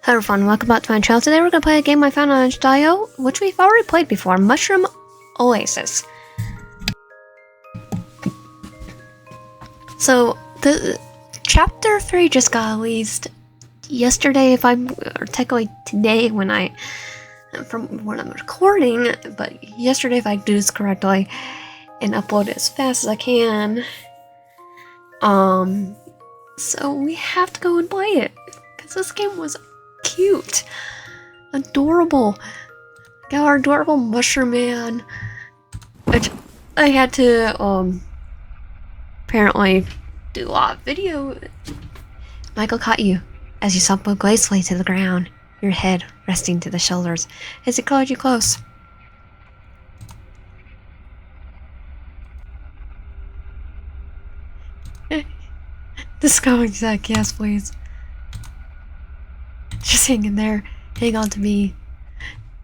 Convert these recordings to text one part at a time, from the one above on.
Hello everyone, welcome back to my channel. Today we're going to play a game I found on itch.io, which we've already played before, Mushroom Oasis. So, the chapter 3 just got released yesterday, or technically today from when I'm recording, but yesterday if I do this correctly, and upload it as fast as I can. So we have to go and play it, because this game was cute, adorable. Got our adorable mushroom man, which I had to apparently do a lot of video. Mychael caught you as you stumbled gracefully to the ground, your head resting to the shoulders as he called you close. This going Zach, yes please. Just hang in there, hang on to me.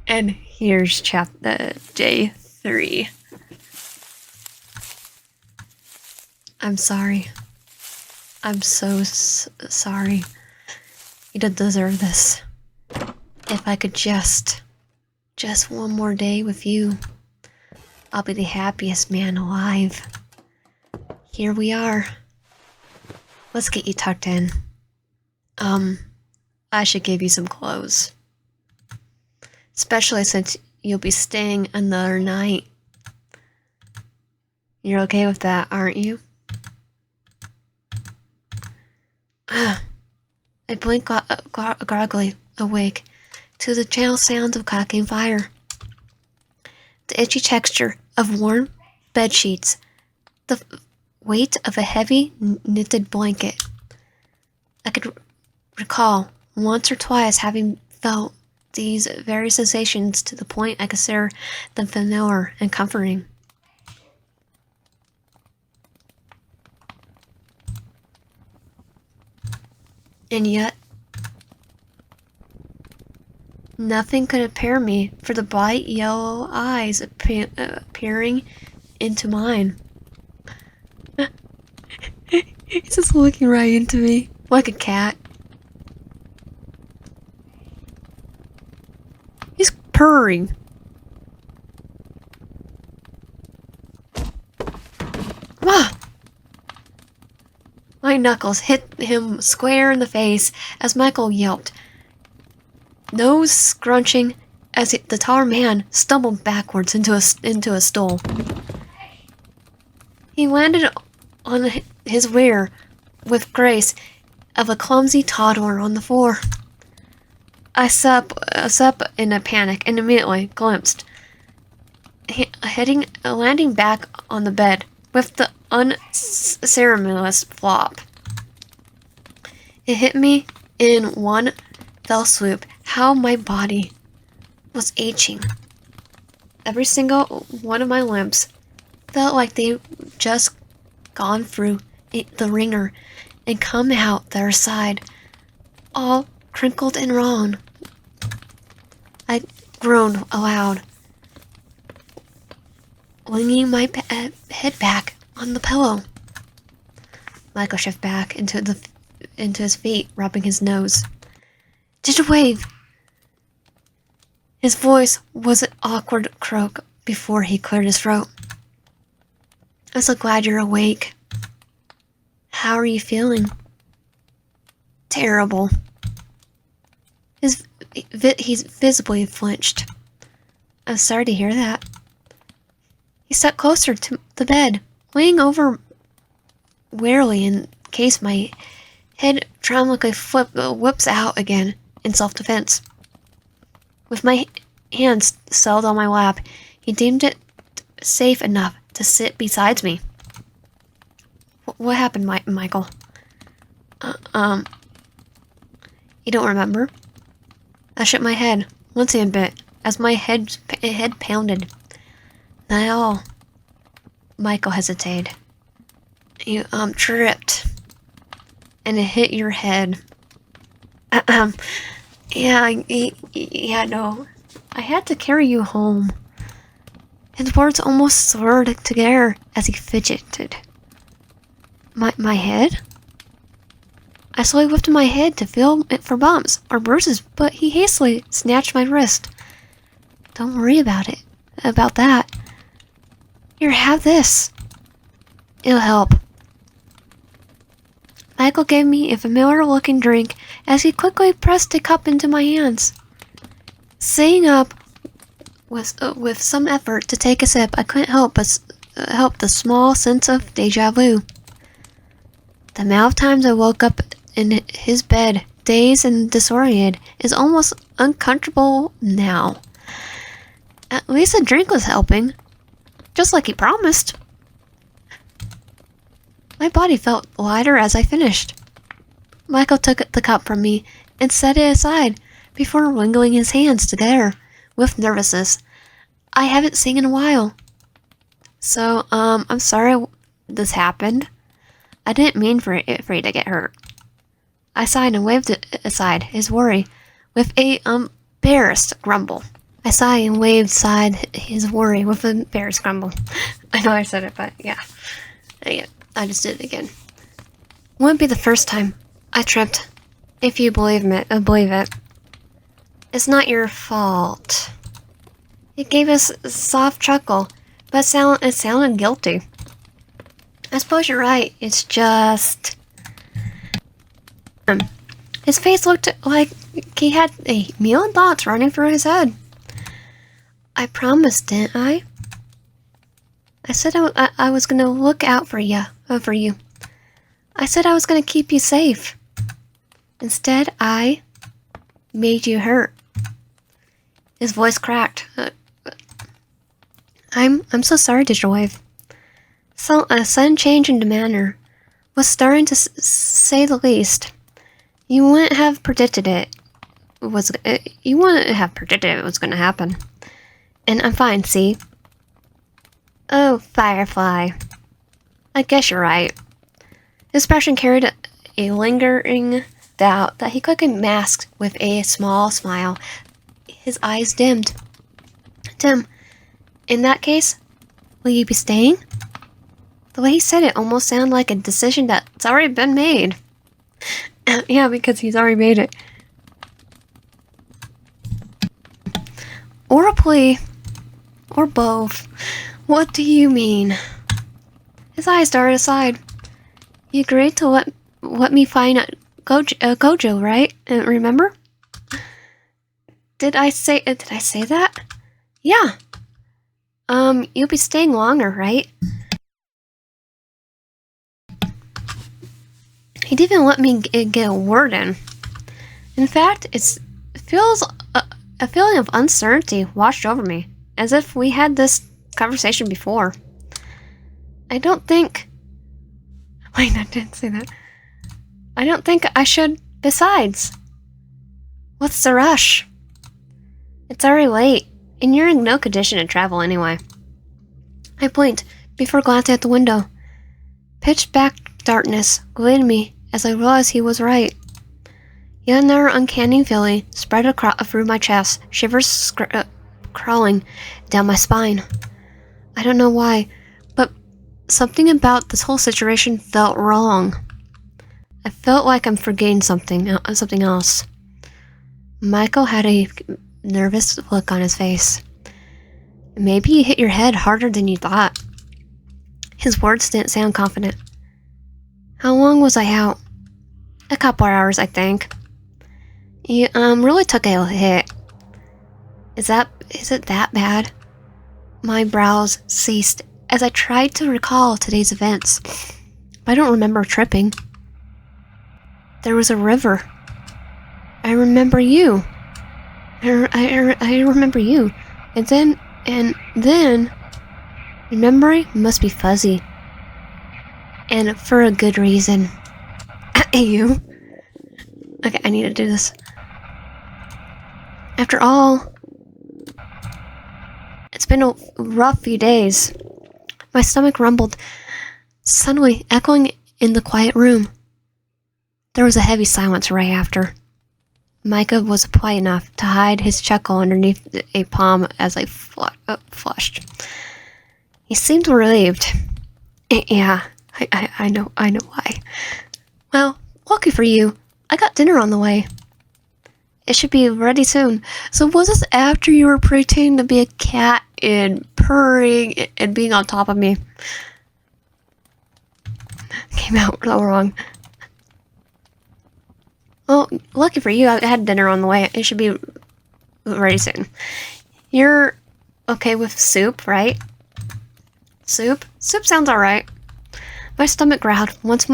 And here's chapter day 3. I'm sorry. I'm so sorry. You don't deserve this. If I could just one more day with you, I'll be the happiest man alive. Here we are. Let's get you tucked in. I should give you some clothes. Especially since you'll be staying another night. You're okay with that, aren't you? I blink groggily awake to the gentle sounds of crackling fire. The itchy texture of warm bed sheets. The weight of a heavy knitted blanket. I could recall once or twice having felt these very sensations to the point I consider them familiar and comforting. And yet, nothing could prepare me for the bright yellow eyes peering into mine. He's just looking right into me, like a cat. He's purring. Ah! My knuckles hit him square in the face as Mychael yelped, nose scrunching as the taller man stumbled backwards into a stool. He landed on his rear with grace of a clumsy toddler on the floor. I sat up in a panic and immediately glimpsed, landing back on the bed with the unceremonious flop. It hit me in one fell swoop how my body was aching. Every single one of my limbs felt like they'd just gone through the ringer and come out the other side, all crinkled and wrong. I groaned aloud, leaning my head back on the pillow. Mychael shifted back into his feet, rubbing his nose. Did you wave? His voice was an awkward croak before he cleared his throat. I'm so glad you're awake. How are you feeling? Terrible. He's visibly flinched. I'm sorry to hear that. He stepped closer to the bed, leaning over warily in case my head traumatically whips out again in self-defense. With my hands settled on my lap, he deemed it safe enough to sit beside me. What happened, Mychael? You don't remember? I shook my head, wincing a bit, as my head pounded. Not at all. Mychael hesitated. You, tripped. And it hit your head. Yeah, no. I had to carry you home. His words almost slurred together as he fidgeted. My head? I slowly lifted my head to feel it for bumps or bruises, but he hastily snatched my wrist. Don't worry about that. Here, have this. It'll help. Mychael gave me a familiar-looking drink as he quickly pressed a cup into my hands. Sitting up with some effort to take a sip, I couldn't help but help the small sense of deja vu. The amount of times I woke up in his bed, dazed and disoriented, is almost uncomfortable now. At least the drink was helping, just like he promised. My body felt lighter as I finished. Mychael took the cup from me and set it aside before wriggling his hands together with nervousness. I haven't seen in a while. So, I'm sorry this happened. I didn't mean for you to get hurt. I sighed and waved aside his worry with a embarrassed grumble. I sighed and waved aside his worry with an embarrassed grumble. I know I said it, but yeah. I just did it again. Wouldn't be the first time I tripped, if you believe it. It's not your fault. It gave us a soft chuckle, but it sounded guilty. I suppose you're right. It's just... His face looked like he had a million thoughts running through his head. I promised, didn't I? I said I was gonna look out for you. I said I was gonna keep you safe. Instead, I made you hurt. His voice cracked. I'm so sorry, Digital Wave. So a sudden change in demeanor was starting to say the least. You wouldn't have predicted it. You wouldn't have predicted it was gonna happen. And I'm fine. See. Oh, Firefly. I guess you're right. His expression carried a lingering doubt that he quickly masked with a small smile. His eyes dimmed. Tim, in that case, will you be staying? The way he said it almost sounded like a decision that's already been made. Yeah, because he's already made it. Or a plea. Or both. What do you mean? His eyes darted aside. You agreed to let me find Gojo, right? Remember? Did I say that? Yeah. You'll be staying longer, right? He didn't even let me get a word in. In fact, it feels a feeling of uncertainty washed over me, as if we had this conversation before. I don't think... Wait, I didn't say that. I don't think I should... Besides, what's the rush? It's already late, and you're in no condition to travel anyway. I blinked before glancing at the window. Pitch black darkness glued me as I realized he was right. Yet another uncanny feeling spread through my chest, shivers crawling down my spine. I don't know why, but something about this whole situation felt wrong. I felt like I'm forgetting something else. Mychael had a nervous look on his face. Maybe you hit your head harder than you thought. His words didn't sound confident. How long was I out? A couple hours, I think. You really took a hit. Is it that bad? My brows ceased as I tried to recall today's events. I don't remember tripping. There was a river. I remember you. I remember you. And then memory must be fuzzy. And for a good reason. You. Okay, I need to do this. After all, it's been a rough few days. My stomach rumbled, suddenly echoing in the quiet room. There was a heavy silence right after. Mychael was polite enough to hide his chuckle underneath a palm as I flushed. He seemed relieved. Yeah, I know why. Well, Lucky for you, I got dinner on the way. It should be ready soon. So was this after you were pretending to be a cat and purring and being on top of me? Came out so wrong. Well, lucky for you, I had dinner on the way. It should be ready soon. You're okay with soup, right? Soup? Soup sounds alright. My stomach growled once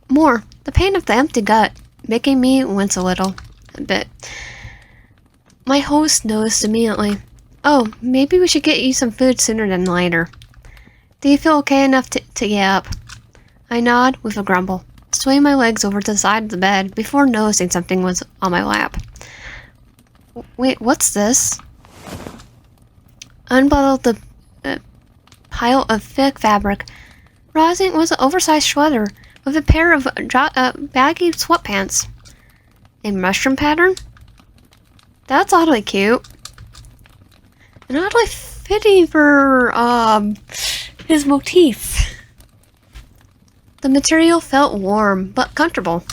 more, the pain of the empty gut making me wince a bit. My host noticed immediately. Oh, maybe we should get you some food sooner than later. Do you feel okay enough to get up? I nod with a grumble, swaying my legs over to the side of the bed before noticing something was on my lap. Wait, what's this? Unbundled the pile of thick fabric. Rising was an oversized sweater with a pair of baggy sweatpants. A mushroom pattern? That's oddly cute. And oddly fitting for, his motif. The material felt warm, but comfortable.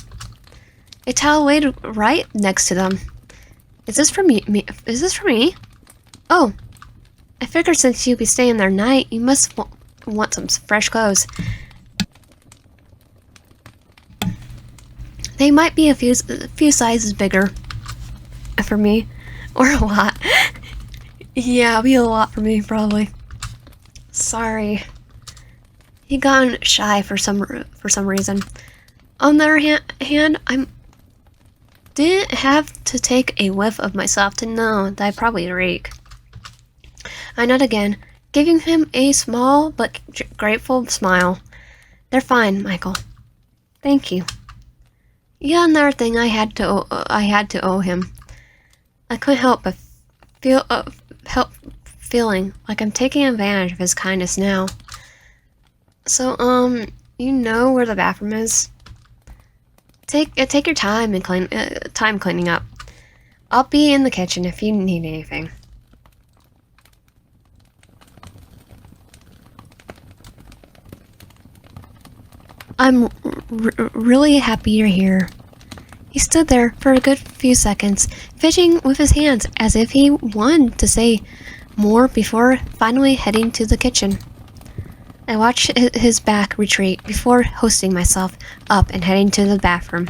A towel laid right next to them. Is this for me? Is this for me? Oh, I figured since you'd be staying there night, you must want some fresh clothes. They might be a few sizes bigger for me, or a lot. Yeah, it'll be a lot for me, probably. Sorry. He got shy for some reason. On the other hand, I didn't have to take a whiff of myself to know that I probably reek. I nod again, giving him a small but grateful smile. They're fine, Mychael. Thank you. Yeah, another thing I had to owe him. I couldn't help but feeling like I'm taking advantage of his kindness now. So, you know where the bathroom is? Take your time and cleaning up. I'll be in the kitchen if you need anything. I'm really happy you're here. He stood there for a good few seconds, fidgeting with his hands as if he wanted to say more before finally heading to the kitchen. I watched his back retreat before hoisting myself up and heading to the bathroom.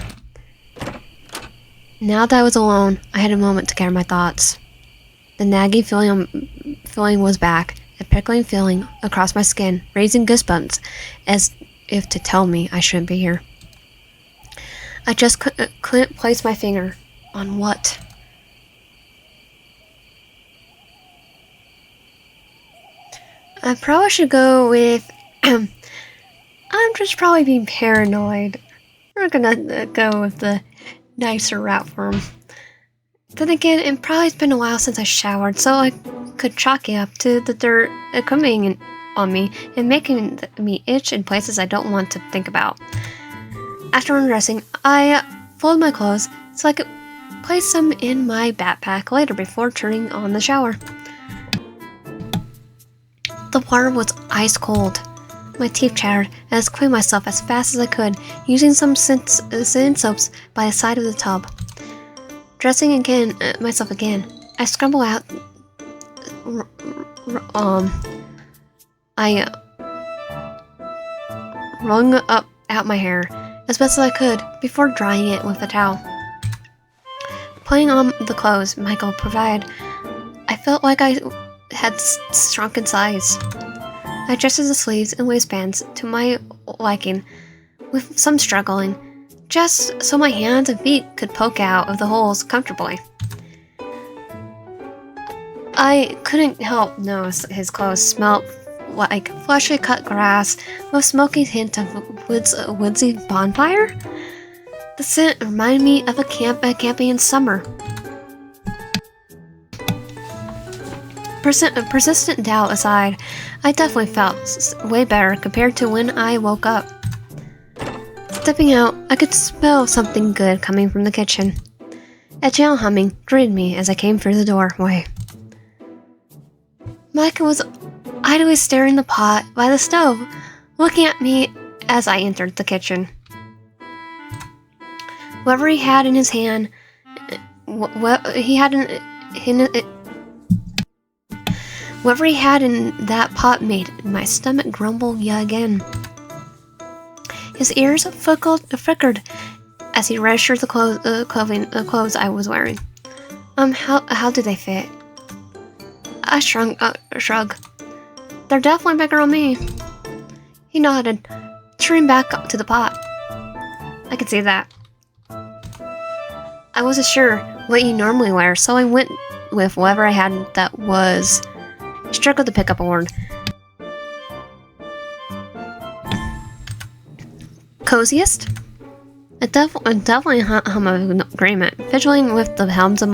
Now that I was alone, I had a moment to gather my thoughts. The nagging feeling was back, a prickling feeling across my skin, raising goosebumps, as if to tell me I shouldn't be here. I just couldn't place my finger on what. I probably should go with, I'm just probably being paranoid. We're gonna go with the nicer route for him. Then again, it probably's been a while since I showered, so I could chalk it up to the dirt coming on me and making me itch in places I don't want to think about. After undressing, I folded my clothes so I could place them in my backpack later before turning on the shower. The water was ice cold. My teeth chattered as I cleaned myself as fast as I could, using some sand soaps by the side of the tub. Dressing myself again, I scrambled out. I wrung out my hair as best as I could before drying it with a towel. Putting on the clothes Mychael provided, I felt like I had shrunk in size. I adjusted the sleeves and waistbands to my liking, with some struggling, just so my hands and feet could poke out of the holes comfortably. I couldn't help notice his clothes smelled like freshly cut grass with smoky hint of woodsy bonfire. The scent reminded me of camping in summer. Persistent doubt aside, I definitely felt way better compared to when I woke up. Stepping out, I could smell something good coming from the kitchen. A gentle humming greeted me as I came through the doorway. Mychael was idly staring the pot by the stove, looking at me as I entered the kitchen. Whatever he had in his hand, what he had whatever he had in that pot made my stomach grumble yet again. His ears flickered as he registered the clothes I was wearing. How do they fit? I shrug. They're definitely bigger on me. He nodded, turning back up to the pot. I could see that. I wasn't sure what you normally wear, so I went with whatever I had that was. I struggled to pick up a word. Coziest? I definitely hum of agreement, fidgeting with the hems of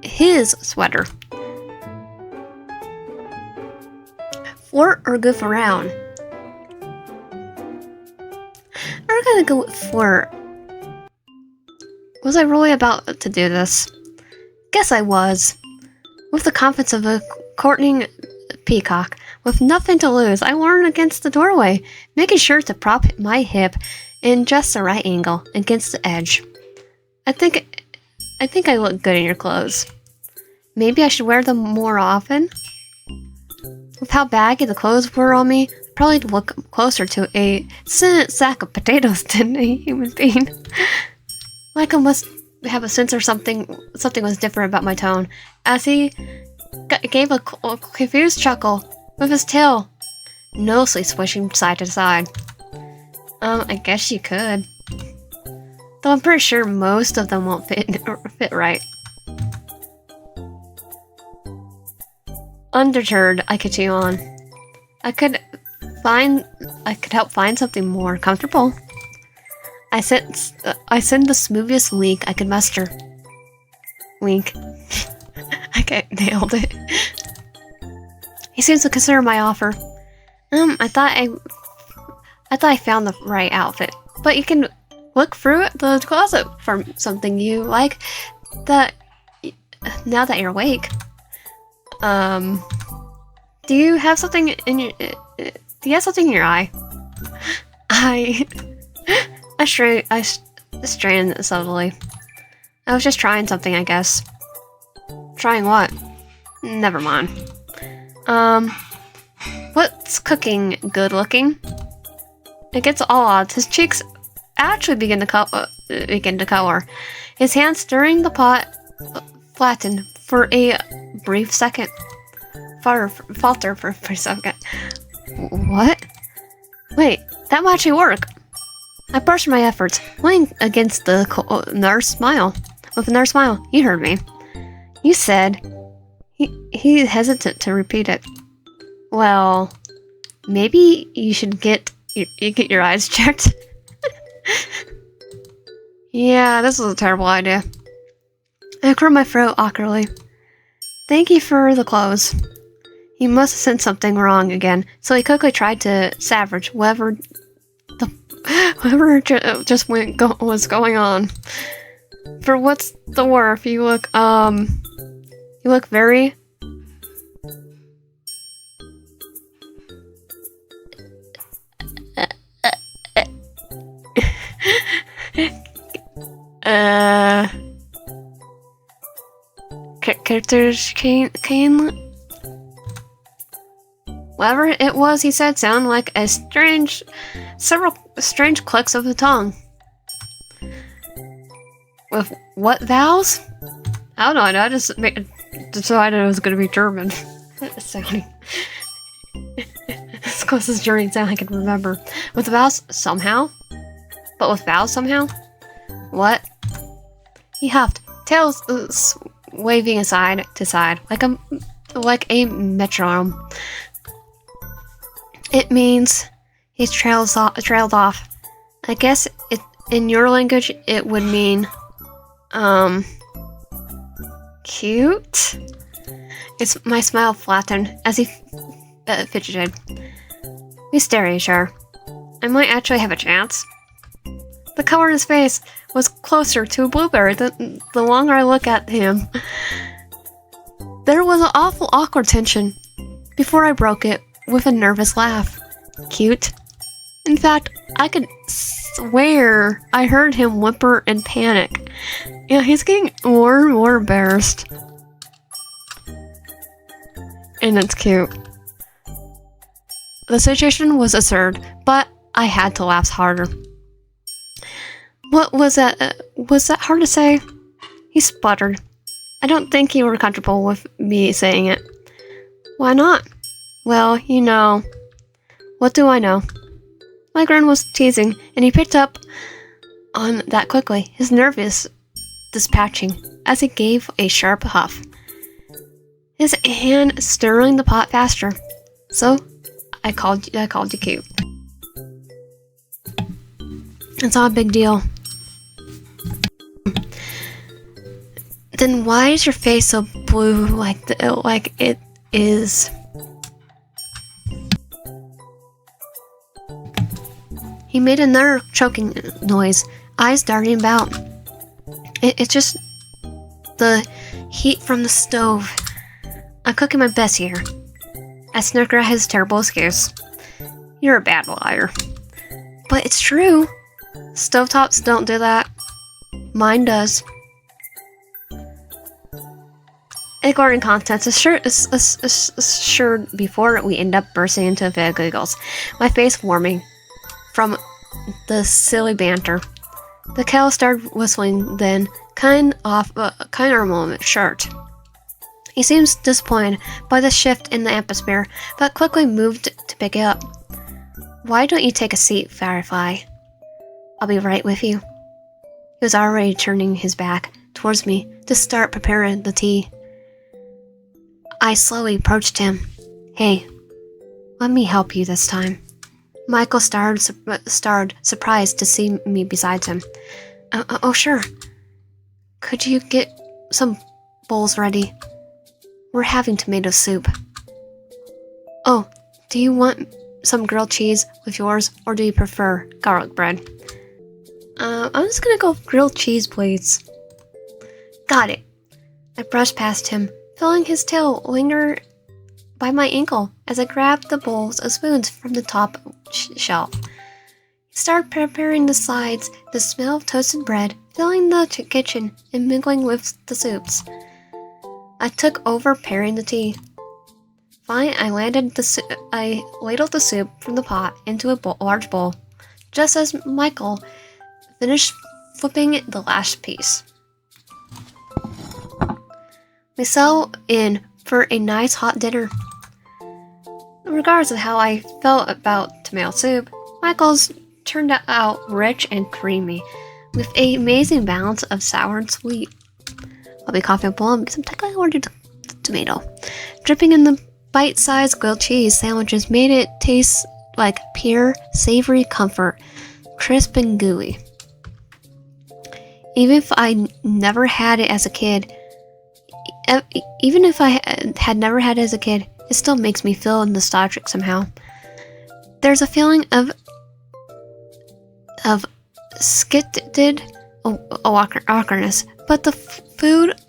his sweater. Fort or goof around? I'm gonna go with fort. Was I really about to do this? Guess I was. With the confidence of a courting peacock, with nothing to lose, I leaned against the doorway, making sure to prop my hip in just the right angle against the edge. I think I look good in your clothes. Maybe I should wear them more often? With how baggy the clothes were on me, I probably look closer to a sack of potatoes than a human being. Mychael must have a sense or something was different about my tone, as he gave a confused chuckle with his tail noisily swishing side to side. I guess you could. Though I'm pretty sure most of them won't fit right. Undeterred, I continue on. I could help find something more comfortable. I sent the smoothest wink I could muster. Wink. Okay, nailed it. He seems to consider my offer. I thought I found the right outfit, but you can look through the closet for something you like. Now that you're awake. Do you have something in your? Do you have something in your eye? I strained subtly. I was just trying something, I guess. Trying what? Never mind. What's cooking good looking? Against all odds, his cheeks actually begin to color. His hand stirring the pot flattened for a brief second. Falter for a second. What? Wait, that might actually work. I brushed my efforts, leaning against the nurse smile. With a nurse smile, you heard me. You said. He hesitated to repeat it. Well, maybe you should get your eyes checked. Yeah, this was a terrible idea. I cleared my throat awkwardly. Thank you for the clothes. He must have sent something wrong again, so he quickly tried to salvage whatever just was going on. For what's the word? You look very. Characters can whatever it was he said sounded like several strange clicks of the tongue. With what vowels? I don't know, I just decided it was going to be German. Sounding. As close as German sound I can remember. With vowels somehow? But with vowels somehow? What? He huffed, tails waving side to side, like a metronome. It means he trailed off. I guess in your language it would mean cute. My smile flattened as he fidgeted. We stared at each other. I might actually have a chance. The color in his face was closer to a blueberry the longer I looked at him. There was an awful awkward tension before I broke it with a nervous laugh. Cute? In fact, I could swear I heard him whimper in panic. Yeah, he's getting more and more embarrassed. And it's cute. The situation was absurd, but I had to laugh harder. What was that? Was that hard to say? He sputtered. I don't think you were comfortable with me saying it. Why not? Well, you know. What do I know? My grin was teasing, and he picked up on that quickly, his nervous dispatching, as he gave a sharp huff. His hand stirring the pot faster. So, I called you cute. It's not a big deal. Then why is your face so blue like it is? He made another choking noise, eyes darting about. It's just the heat from the stove. I'm cooking my best here. I snickered at his terrible excuse. You're a bad liar. But it's true. Stovetops don't do that. Mine does. Ignoring contents assured before we end up bursting into a fit of giggles, my face warming from the silly banter. The kettle started whistling then, kind of a moment short. He seems disappointed by the shift in the atmosphere, but quickly moved to pick it up. Why don't you take a seat, Firefly? I'll be right with you. He was already turning his back towards me to start preparing the tea. I slowly approached him. Hey, let me help you this time. Mychael started surprised to see me beside him. Oh, sure. Could you get some bowls ready? We're having tomato soup. Oh, do you want some grilled cheese with yours, or do you prefer garlic bread? I'm just gonna go grilled cheese, please. Got it. I brushed past him, feeling his tail linger by my ankle as I grabbed the bowls of spoons from the top shelf. He started preparing the sides, the smell of toasted bread filling the kitchen and mingling with the soups. I took over pairing the tea. Finally, I ladled the soup from the pot into a large bowl, just as Mychael finished flipping the last piece. We settled in for a nice hot dinner. Regardless of how I felt about tomato soup, Mychael's turned out rich and creamy, with an amazing balance of sour and sweet. I'll be coughing up blown because I'm technically allergic to tomato. Dripping in the bite-sized grilled cheese sandwiches made it taste like pure, savory comfort, crisp and gooey. Even if I never had it as a kid, it still makes me feel nostalgic somehow. There's a feeling of skidded awkwardness, but the food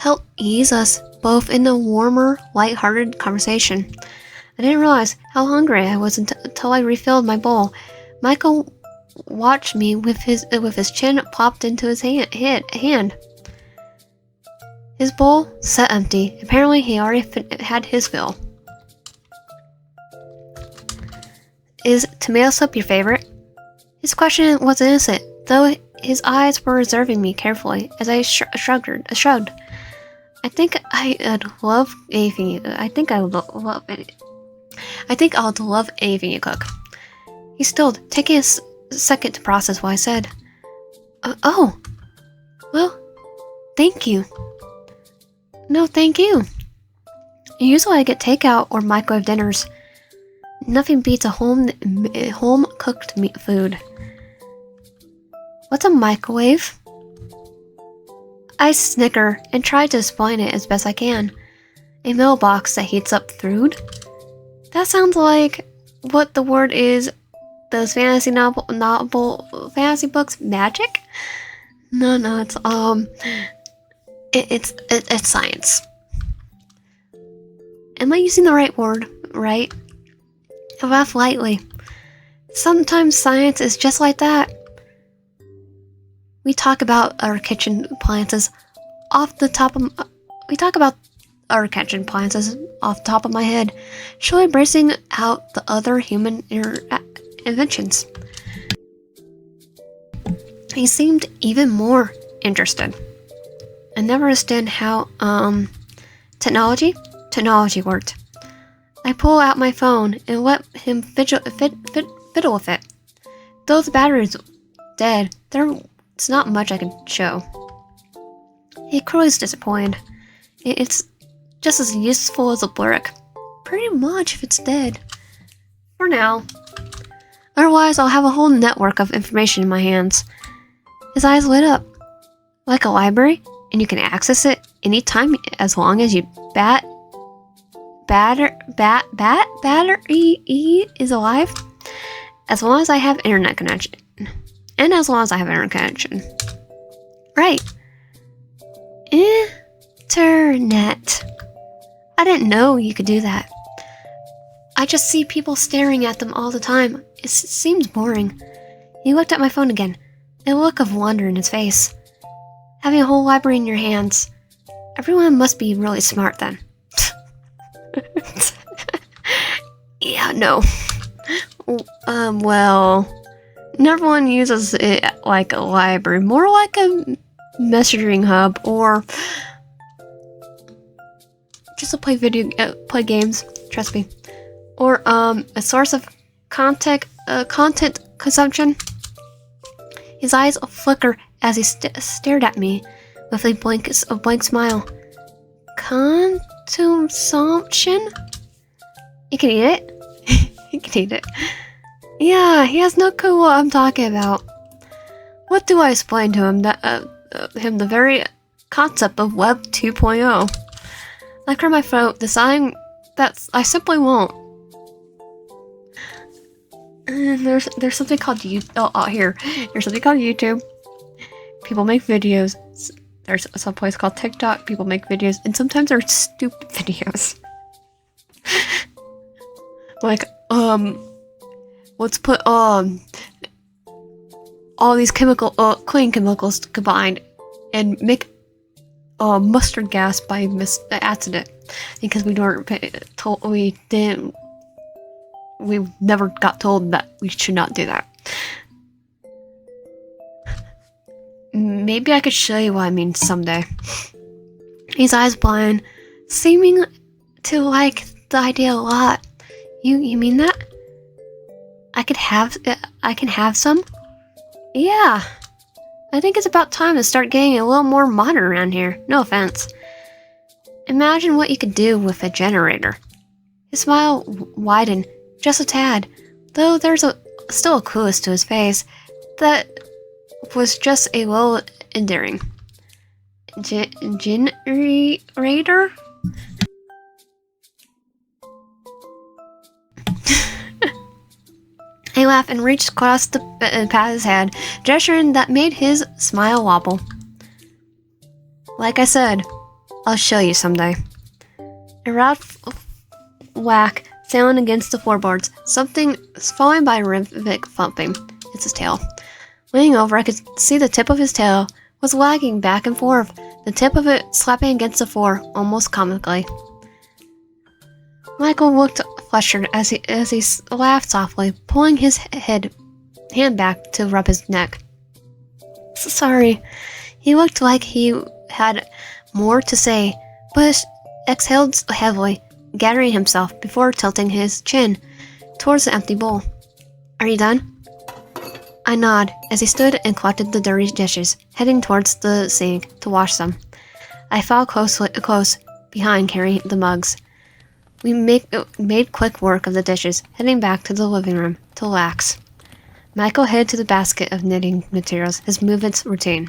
helped ease us both in a warmer, light-hearted conversation. I didn't realize how hungry I was until I refilled my bowl. Mychael watched me with his chin popped into his hand. His bowl sat empty. Apparently, he already had his fill. Is tomato soup your favorite? His question was innocent, though his eyes were observing me carefully as I shrugged. I think I'd love anything. I think I'll love anything you cook. He stilled, taking a second to process what I said. Oh, well, thank you. No, thank you. Usually I get takeout or microwave dinners. Nothing beats a home cooked food. What's a microwave? I snicker and try to explain it as best I can. A mailbox that heats up food? That sounds like what the word is. Those fantasy fantasy books magic? No, it's science. Am I using the right word? Right? I laughed lightly. Sometimes science is just like that. We talk about our kitchen appliances off the top of my head, surely bracing out the other human inventions. He seemed even more interested. I never understand how technology worked. I pull out my phone and let him fiddle with it. Though the battery's dead, there's not much I can show. He clearly disappointed. It's just as useful as a brick. Pretty much if it's dead. For now. Otherwise, I'll have a whole network of information in my hands. His eyes lit up. Like a library, and you can access it anytime as long as you battery is alive. As long as I have internet connection. And as long as I have internet connection. Right. Internet. I didn't know you could do that. I just see people staring at them all the time. It seems boring. He looked at my phone again, a look of wonder in his face. Having a whole library in your hands. Everyone must be really smart then. Yeah, no. Well, everyone uses it like a library, more like a messaging hub, or just to play games. Trust me, or a source of content consumption. His eyes flicker as he stared at me with a blank smile. Consumption? You can eat it. You can eat it. Yeah, he has no clue what I'm talking about. What do I explain to him the very concept of Web 2.0? I clear my throat, deciding that I simply won't. And there's something called There's something called YouTube. People make videos. There's some place called TikTok. People make videos, and sometimes they're stupid videos. Like, let's put all these clean chemicals combined and make mustard gas by accident, because we never got told that we should not do that. Maybe I could show you what I mean someday. His eyes blind, seeming to like the idea a lot. You mean that? I can have some? Yeah. I think it's about time to start getting a little more modern around here. No offense. Imagine what you could do with a generator. His smile widened just a tad, though there's still a coolness to his face that was just a little endearing. Generator? He laughed and reached across the pat his head, gesturing that made his smile wobble. Like I said, I'll show you someday. A loud whack sound against the floorboards, something falling by rhythmic thumping. It's his tail. Leaning over, I could see the tip of his tail was wagging back and forth, the tip of it slapping against the floor, almost comically. Mychael looked flustered as he laughed softly, pulling his hand back to rub his neck. Sorry. He looked like he had more to say, but exhaled heavily, gathering himself before tilting his chin towards the empty bowl. Are you done? I nod as he stood and collected the dirty dishes, heading towards the sink to wash them. I followed close behind, carrying the mugs. We made quick work of the dishes, heading back to the living room to relax. Mychael headed to the basket of knitting materials, his movements routine.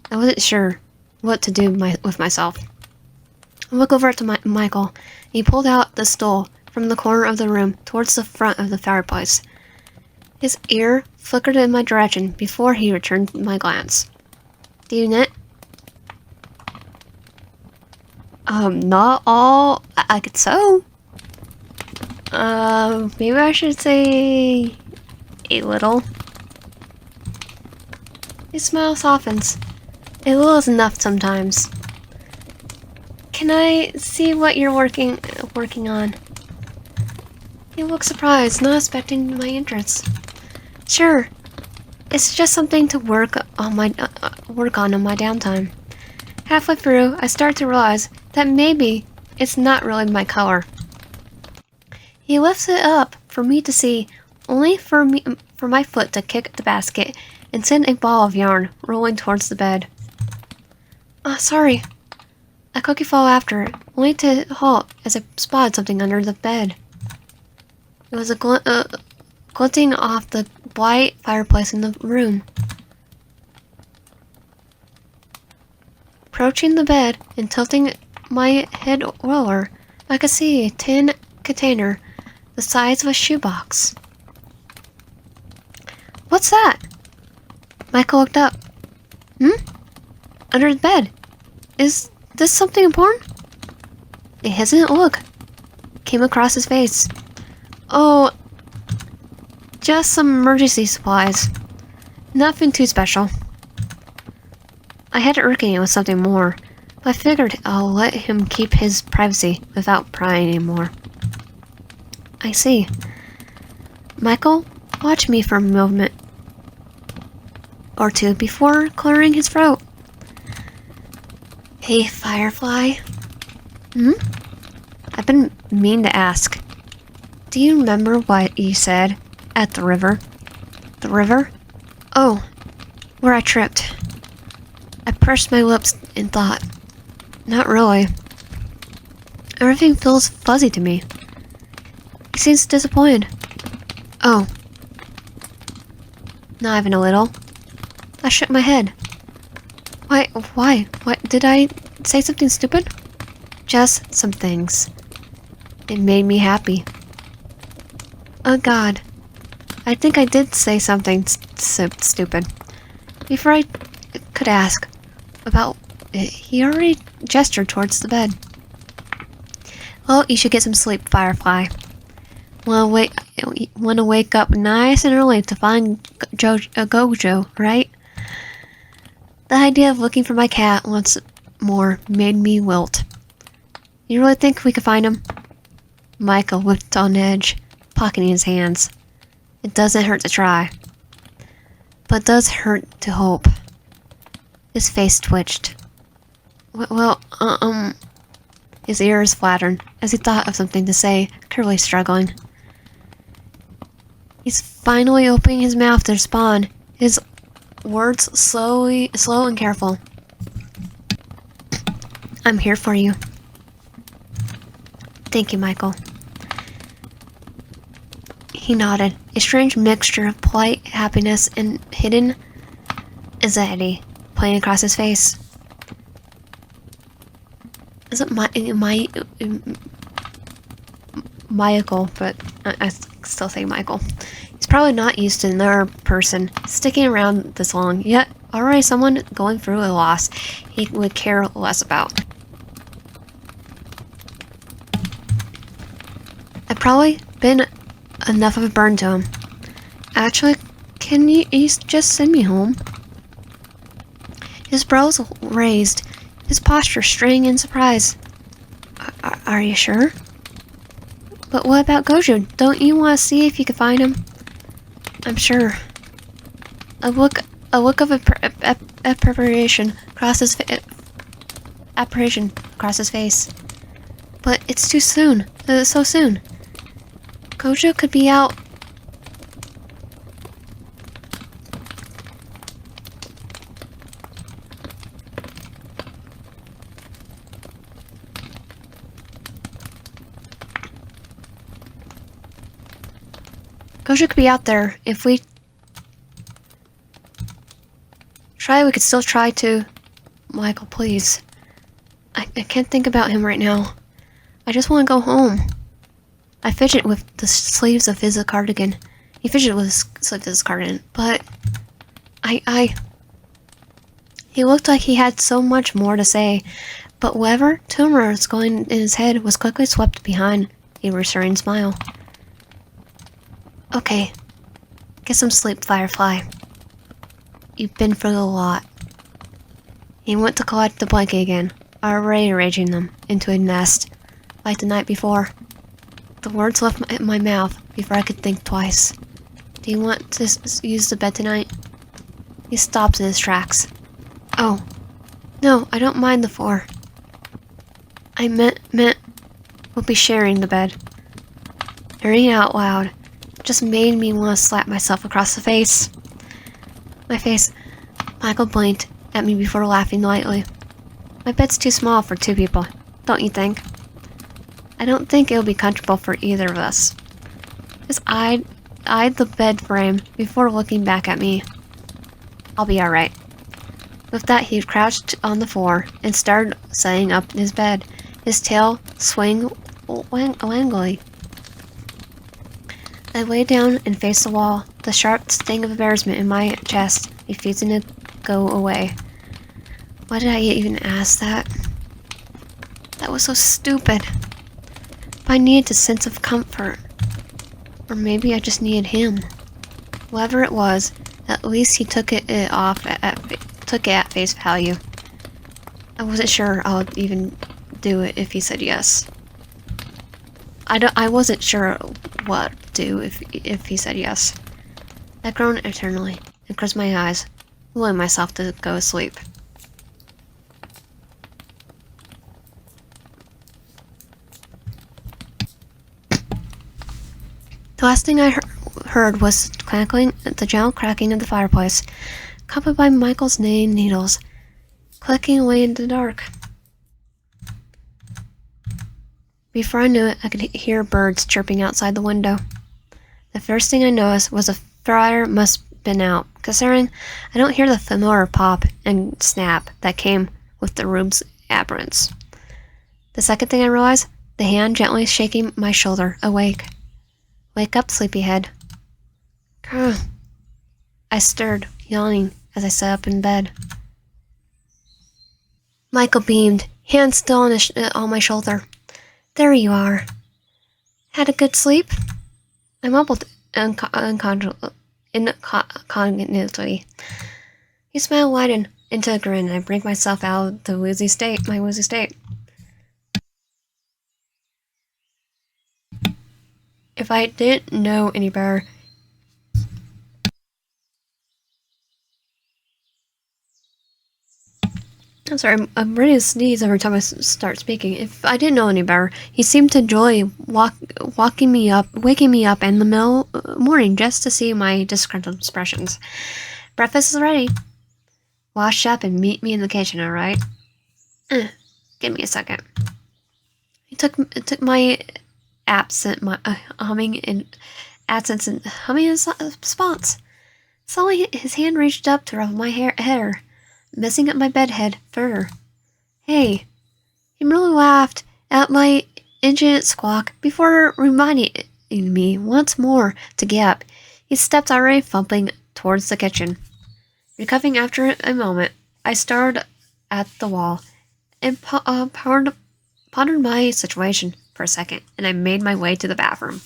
I wasn't sure what to do with myself. I looked over to Mychael. He pulled out the stool from the corner of the room towards the front of the fireplace. His ear flickered in my direction before he returned my glance. Do you knit? Not all. I could sew. Maybe I should say A little. His smile softens. A little is enough sometimes. Can I see what you're working on? He looks surprised, not expecting my interest. Sure. It's just something to work on in my downtime. Halfway through, I start to realize that maybe it's not really my color. He lifts it up for me to see, only for my foot to kick the basket and send a ball of yarn rolling towards the bed. Sorry. I quickly fall after it, only to halt as I spotted something under the bed. It was glinting off the white fireplace in the room. Approaching the bed and tilting my head lower, I could see a tin container the size of a shoebox. What's that? Mychael looked up. Under the bed. Is this something important? A hesitant look came across his face. Oh, just some emergency supplies. Nothing too special. I had to irking it with something more, but I figured I'll let him keep his privacy without prying anymore. I see. Mychael watched me for a moment or two before clearing his throat. Hey, Firefly. I've been meaning to ask. Do you remember what you said at the river? The river? Oh, where I tripped. I pursed my lips in thought. Not really. Everything feels fuzzy to me. He seems disappointed. Oh. Not even a little. I shook my head. Why? What, did I say something stupid? Just some things. It made me happy. Oh God. I think I did say something stupid. Before I could ask about it, he already gestured towards the bed. Well, you should get some sleep, Firefly. Wanna wake up nice and early to find Gojo, right? The idea of looking for my cat once more made me wilt. You really think we could find him? Mychael whipped on edge, pocketing his hands. It doesn't hurt to try. But it does hurt to hope. His face twitched. His ears flattened as he thought of something to say, clearly struggling. He's finally opening his mouth to respond, his words slow and careful. I'm here for you. Thank you, Mychael. He nodded, a strange mixture of polite happiness and hidden anxiety playing across his face. Is it Mychael, but I still say Mychael. He's probably not used to another person sticking around this long, yet already someone going through a loss he would care less about. I've probably been enough of a burden to him. Actually, can you just send me home? His brows raised, his posture straining in surprise. Are you sure? But what about Gojo? Don't you want to see if you can find him? I'm sure. A look of apprehension across his face. But it's too soon. So soon. Gojo could be out. Gojo could be out there. If we try, we could still try to. Mychael, please. I can't think about him right now. I just want to go home. I fidget with the sleeves of his cardigan. He fidgeted with the sleeves of his cardigan, but he looked like he had so much more to say, but whatever tumor was going in his head was quickly swept behind a reassuring smile. Okay. Get some sleep, Firefly. You've been through a lot. He went to collect the blanket again, already arranging them into a nest, like the night before. The words left my mouth before I could think twice. Do you want to use the bed tonight? He stops in his tracks. Oh, no, I don't mind the floor. I meant we'll be sharing the bed. Hearing it out loud just made me want to slap myself across the face. My face. Mychael blinked at me before laughing lightly. My bed's too small for 2 people, don't you think? I don't think it'll be comfortable for either of us. His eyed the bed frame before looking back at me. I'll be alright. With that, he crouched on the floor and started setting up his bed, his tail swaying wangly. I lay down and faced the wall, the sharp sting of embarrassment in my chest, refusing to go away. Why did I even ask that? That was so stupid. But I needed a sense of comfort. Or maybe I just needed him. Whatever it was, at least he took it at face value. I wasn't sure I would even do it if he said yes. I wasn't sure what to do if he said yes. I groaned eternally and closed my eyes, willing myself to go to sleep. The last thing I heard was the gentle cracking of the fireplace, accompanied by Mychael's knitting needles, clicking away in the dark. Before I knew it, I could hear birds chirping outside the window. The first thing I noticed was a fire must have been out, considering I don't hear the familiar pop and snap that came with the room's appearance. The second thing I realized, the hand gently shaking my shoulder, awake. Wake up, sleepyhead. I stirred, yawning, as I sat up in bed. Mychael beamed, hand still on my shoulder. There you are. Had a good sleep? I mumbled incognitely. His smile widened into a grin, and I bring myself out of my woozy state. If I didn't know any better, I'm sorry, I'm ready to sneeze every time I start speaking. If I didn't know any better, he seemed to enjoy waking me up in the middle morning just to see my disgruntled expressions. Breakfast is ready. Wash up and meet me in the kitchen, alright? Give me a second. He took my absence and humming in response. Suddenly, his hand reached up to ruffle my hair, messing up my bed head further. Hey, he merely laughed at my injured squawk before reminding me once more to get up. He stepped already fumbling towards the kitchen. Recovering after a moment, I stared at the wall and pondered my situation for a second, and I made my way to the bathroom.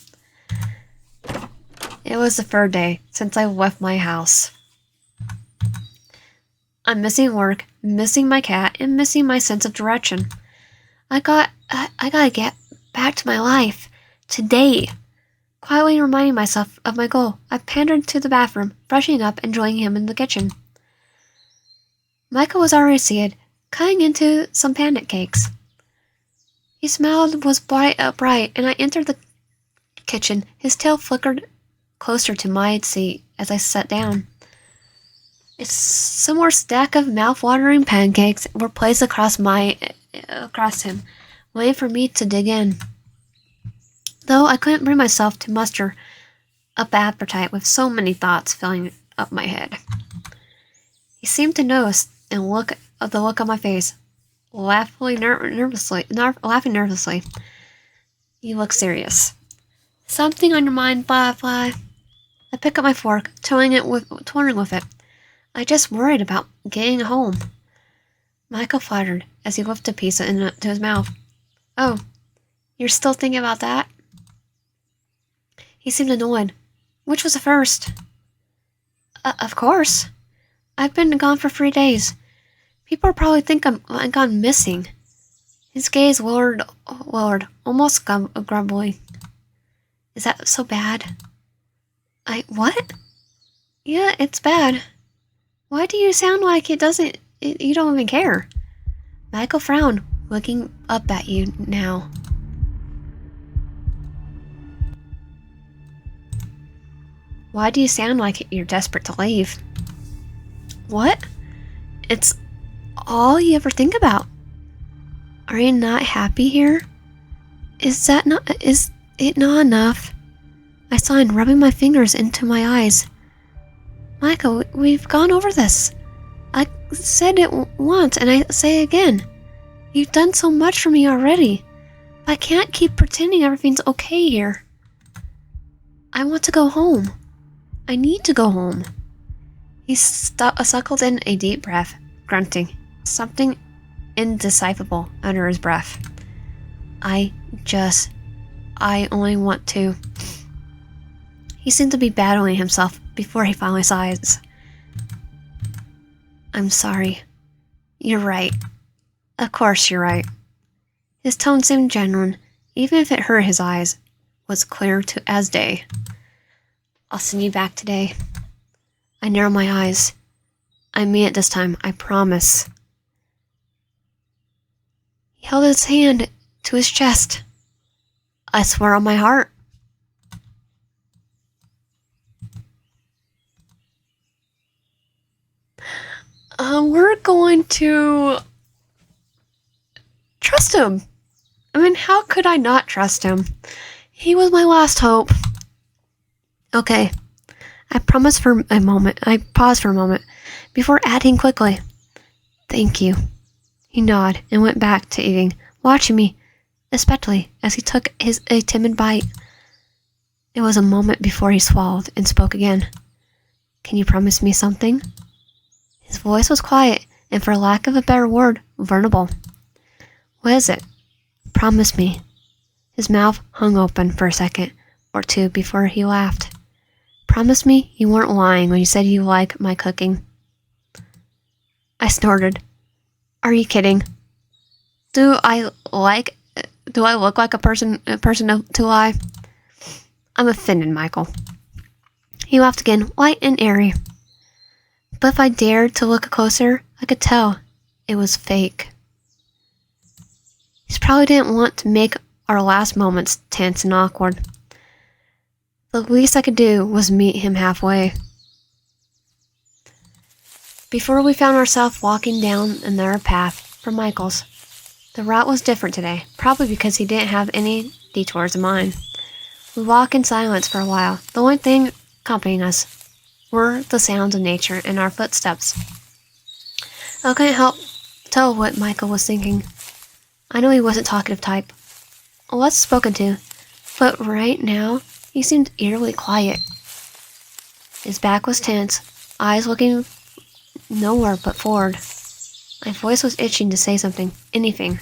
It was the 3rd day since I left my house. I'm missing work, missing my cat, and missing my sense of direction. I gotta get back to my life. Today. Quietly reminding myself of my goal, I pandered to the bathroom, brushing up and joining him in the kitchen. Mychael was already seated, cutting into some pancakes. His smile was bright, and I entered the kitchen. His tail flickered closer to my seat as I sat down. A similar stack of mouth-watering pancakes were placed across him, waiting for me to dig in. Though I couldn't bring myself to muster up appetite with so many thoughts filling up my head. He seemed to notice and the look on my face, laughing nervously. You look serious. Something on your mind, Firefly? I pick up my fork, toying with it. I just worried about getting home. Mychael fluttered as he lifted a piece into his mouth. Oh, you're still thinking about that? He seemed annoyed. Which was the first? Of course. I've been gone for 3 days. People probably think I'm gone missing. His gaze lowered, almost grumbly. Is that so bad? What? Yeah, it's bad. Why do you sound like you don't even care? Mychael frowned, looking up at you now. Why do you sound like you're desperate to leave? What? It's all you ever think about. Are you not happy here? Is it not enough? I sighed, rubbing my fingers into my eyes. Mychael, we've gone over this. I said it once, and I say it again. You've done so much for me already. I can't keep pretending everything's okay here. I want to go home. I need to go home. He suckled in a deep breath, grunting, something indecipherable under his breath. I only want to. He seemed to be battling himself before he finally sighs. I'm sorry. You're right. Of course you're right. His tone seemed genuine, even if it hurt his eyes, was clear as day. I'll send you back today. I narrowed my eyes. I mean it this time, I promise. He held his hand to his chest. I swear on my heart. We're going to trust him. I mean, how could I not trust him? He was my last hope. Okay. I paused for a moment before adding quickly. Thank you. He nodded and went back to eating, watching me, especially as he took a timid bite. It was a moment before he swallowed and spoke again. Can you promise me something? His voice was quiet and, for lack of a better word, vulnerable. What is it? Promise me. His mouth hung open for a second or two before he laughed. Promise me you weren't lying when you said you like my cooking. I snorted. Are you kidding? Do I look like a person to lie? I'm offended, Mychael. He laughed again, light and airy. But if I dared to look closer, I could tell it was fake. He probably didn't want to make our last moments tense and awkward. The least I could do was meet him halfway. Before we found ourselves walking down another path from Mychael's. The route was different today, probably because he didn't have any detours in mind. We walked in silence for a while. The only thing accompanying us were the sounds of nature and our footsteps. I couldn't help tell what Mychael was thinking. I knew he wasn't talkative type. Less spoken to, but right now he seemed eerily quiet. His back was tense, eyes looking nowhere but forward. My voice was itching to say something, anything.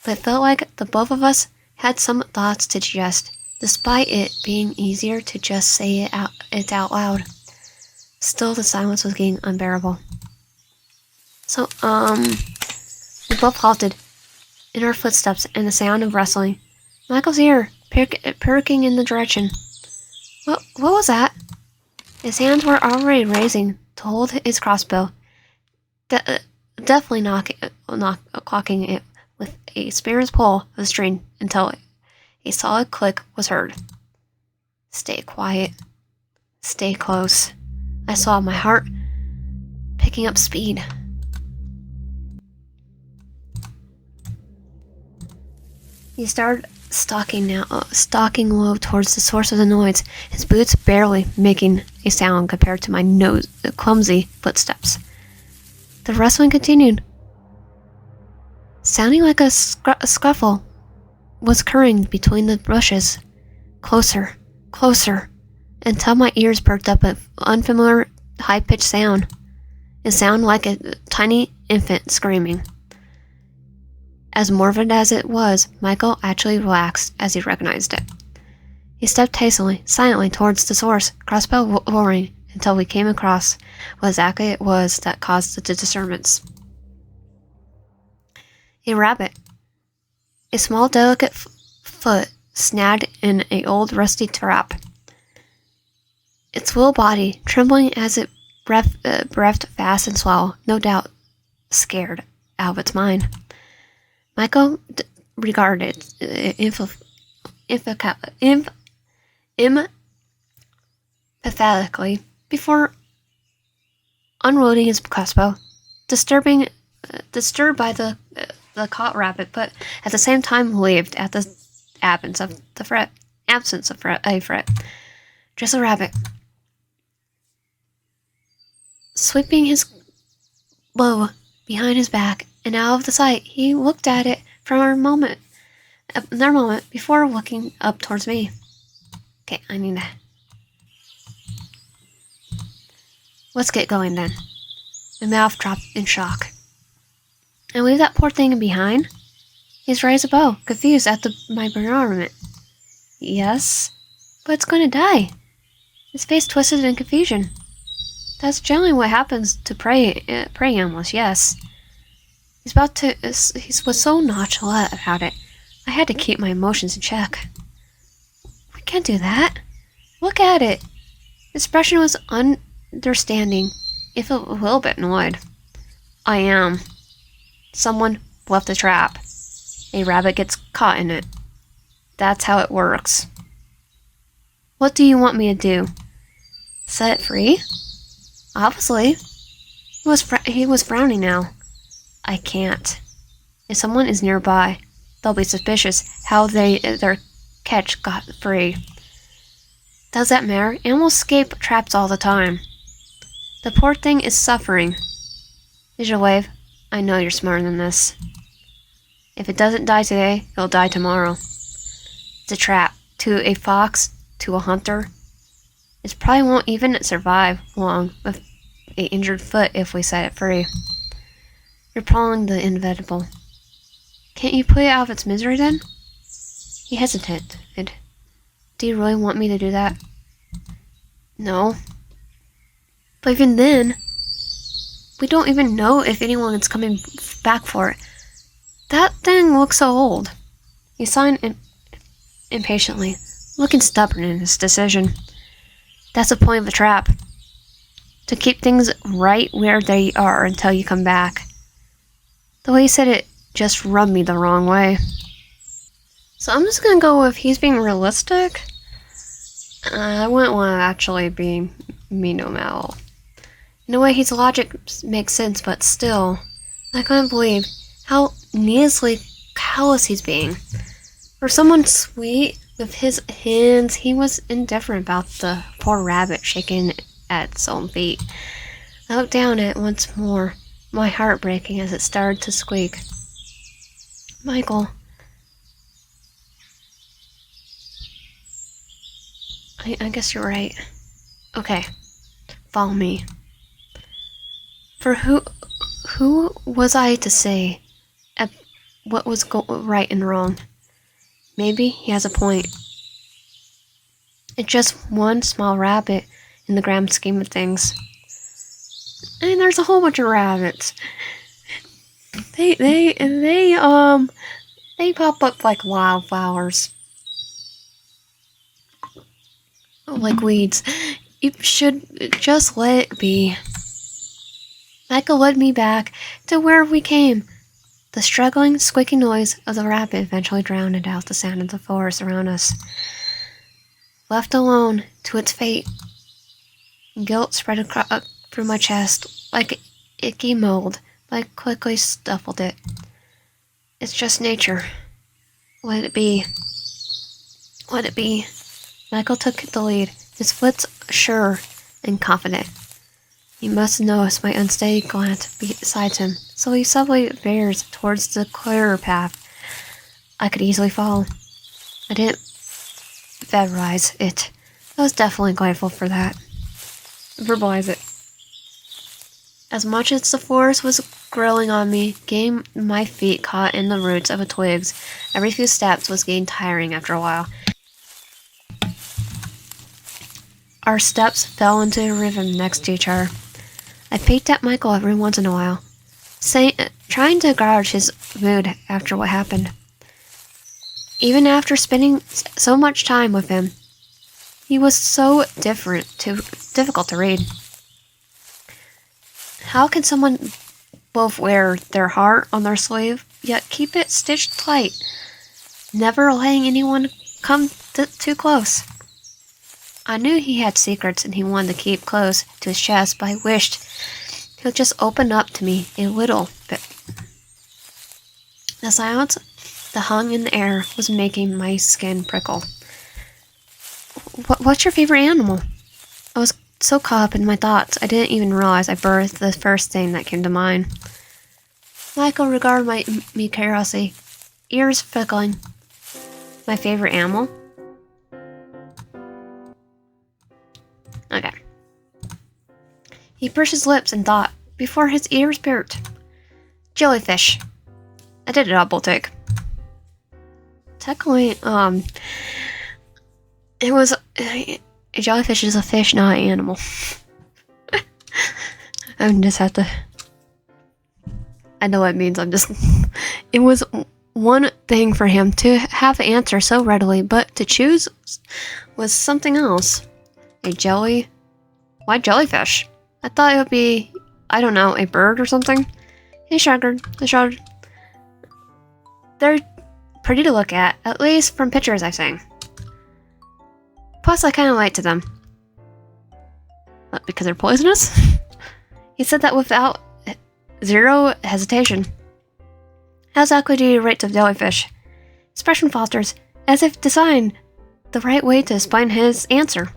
But it felt like the both of us had some thoughts to digest, despite it being easier to just say it out loud. Still, the silence was getting unbearable. So, we both halted in our footsteps and the sound of rustling. Mychael's ear perking in the direction. What was that? His hands were already raising to hold his crossbow, definitely clocking it with a spear's pull of the string until a solid click was heard. Stay quiet. Stay close. I saw my heart picking up speed. He started stalking low towards the source of the noise, his boots barely making a sound compared to my clumsy footsteps. The rustling continued, sounding like a scuffle was occurring between the bushes. Closer, closer, until my ears perked up an unfamiliar high-pitched sound. It sounded like a tiny infant screaming. As morbid as it was, Mychael actually relaxed as he recognized it. He stepped hastily, silently towards the source, crossbow lowering until we came across what exactly it was that caused the disturbance. A rabbit. A small, delicate foot snagged in an old, rusty trap. Its little body trembling as it breathed fast and slow, no doubt scared out of its mind. Mychael regarded it emphatically before unloading his crossbow, disturbed by the caught rabbit, but at the same time relieved at the absence of a threat. Just a rabbit. Sweeping his bow behind his back and out of the sight, he looked at it for another moment before looking up towards me. Okay, I need that. Let's get going then. My mouth dropped in shock. And leave that poor thing behind? He's raised a bow, confused at my bewilderment. Yes, but it's going to die. His face twisted in confusion. That's generally what happens to prey animals, yes. He was so nonchalant about it. I had to keep my emotions in check. We can't do that. Look at it. His expression was understanding, if a little bit annoyed. I am. Someone left a trap. A rabbit gets caught in it. That's how it works. What do you want me to do? Set it free? Obviously. He was frowning now. I can't. If someone is nearby, they'll be suspicious how their catch got free. Does that matter? Animals escape traps all the time. The poor thing is suffering. Visual wave, I know you're smarter than this. If it doesn't die today, it'll die tomorrow. It's a trap. To a fox, to a hunter. It probably won't even survive long with an injured foot if we set it free. You're prolonging the inevitable. Can't you put it out of its misery then? He hesitated. Do you really want me to do that? No. But even then, we don't even know if anyone is coming back for it. That thing looks so old. He signed impatiently, looking stubborn in his decision. That's the point of the trap. To keep things right where they are until you come back. The way he said it just rubbed me the wrong way. So I'm just gonna go with he's being realistic. I wouldn't want to actually be mean to him at all. In a way, his logic makes sense, but still, I couldn't believe how needlessly callous he's being. For someone sweet with his hands, he was indifferent about the poor rabbit shaking at its own feet. I looked down at it once more, my heart breaking as it started to squeak. Mychael. I guess you're right. Okay, follow me. For who was I to say what was right and wrong? Maybe he has a point. It's just one small rabbit in the grand scheme of things. And there's a whole bunch of rabbits. They pop up like wildflowers. Like weeds. You should just let it be. Mychael led me back to where we came. The struggling, squeaking noise of the rabbit eventually drowned out the sound of the forest around us. Left alone to its fate, guilt spread through my chest like icky mold, but I quickly stifled it. It's just nature. Let it be. Let it be. Mychael took the lead, his foot sure and confident. He must have noticed my unsteady glance beside him, so he suddenly veers towards the clearer path I could easily follow. I didn't verbalize it. I was definitely grateful for that. Verbalize it. As much as the forest was grilling on me, getting my feet caught in the roots of the twigs, every few steps was getting tiring after a while. our steps fell into a rhythm next to each other. I peeked at Mychael every once in a while, trying to gauge his mood after what happened. Even after spending so much time with him, he was so difficult to read. How can someone both wear their heart on their sleeve, yet keep it stitched tight, never letting anyone come too close? I knew he had secrets and he wanted to keep close to his chest, but I wished he would just open up to me a little bit. The silence that hung in the air was making my skin prickle. What's your favorite animal? I was so caught up in my thoughts, I didn't even realize I birthed the first thing that came to mind. Mychael regarded me curiously, ears flickering. My favorite animal? Okay. He pursed his lips in thought before his ears perked. Jellyfish. I did a double take. Technically, it was a jellyfish is a fish, not an animal. I just have to. I know what it means. It was one thing for him to have the answer so readily, but to choose was something else. Why jellyfish? I thought it would be, I don't know, a bird or something. He shrugged. They're pretty to look at least from pictures I've seen. Plus, I kind of relate to them. What, because they're poisonous? He said that without zero hesitation. How exactly do you rate the jellyfish? Expression falters, as if designed the right way to explain his answer.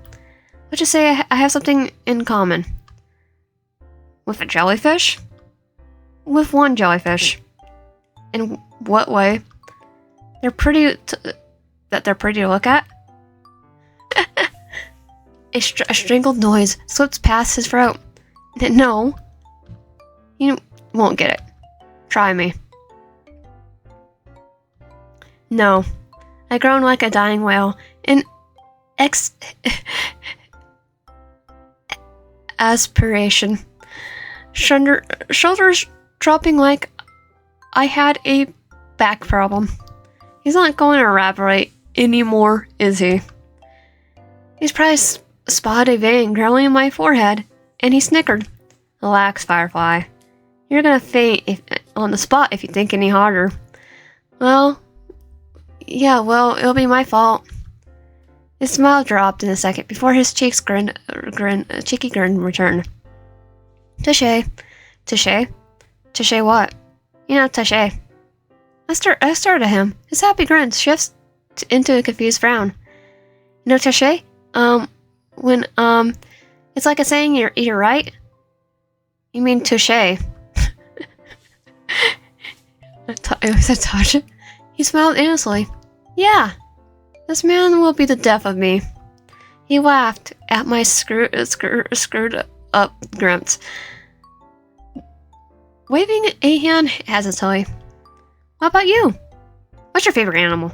Let's just say I have something in common. With a jellyfish? With one jellyfish. In what way? They're pretty to look at? A strangled noise slipped past his throat. No. You won't get it. Try me. No. I groaned like a dying whale. In aspiration. Shoulders dropping like I had a back problem. He's not going to elaborate anymore, is he? He's probably spotted a vein growing in my forehead, and he snickered. Relax, Firefly. You're gonna faint on the spot if you think any harder. Well, it'll be my fault. His smile dropped in a second before his cheeky grin returned. Touché. Touché what? You know, touché. I stared at him. His happy grin shifts into a confused frown. You know, touché? When, it's like a saying you're right. You mean touché. I said touch. He smiled innocently. Yeah. This man will be the death of me. He laughed at my screwed up grunts, waving a hand hesitantly. What about you? What's your favorite animal?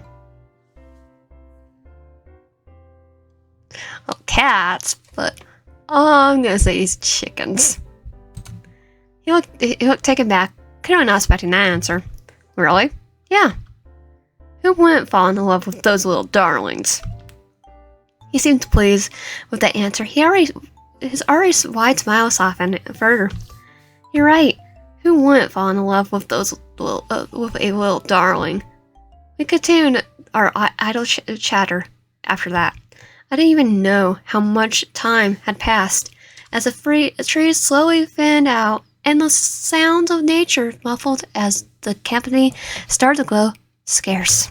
Oh, cats, but I'm gonna say these chickens. He looked taken back, clearly not expecting that answer. Really? Yeah. Who wouldn't fall in love with those little darlings? He seemed pleased with that answer. His already wide smile softened further. You're right. Who wouldn't fall in love with with a little darling? We continued our idle chatter after that. I didn't even know how much time had passed as the trees slowly thinned out and the sounds of nature muffled as the company started to grow scarce.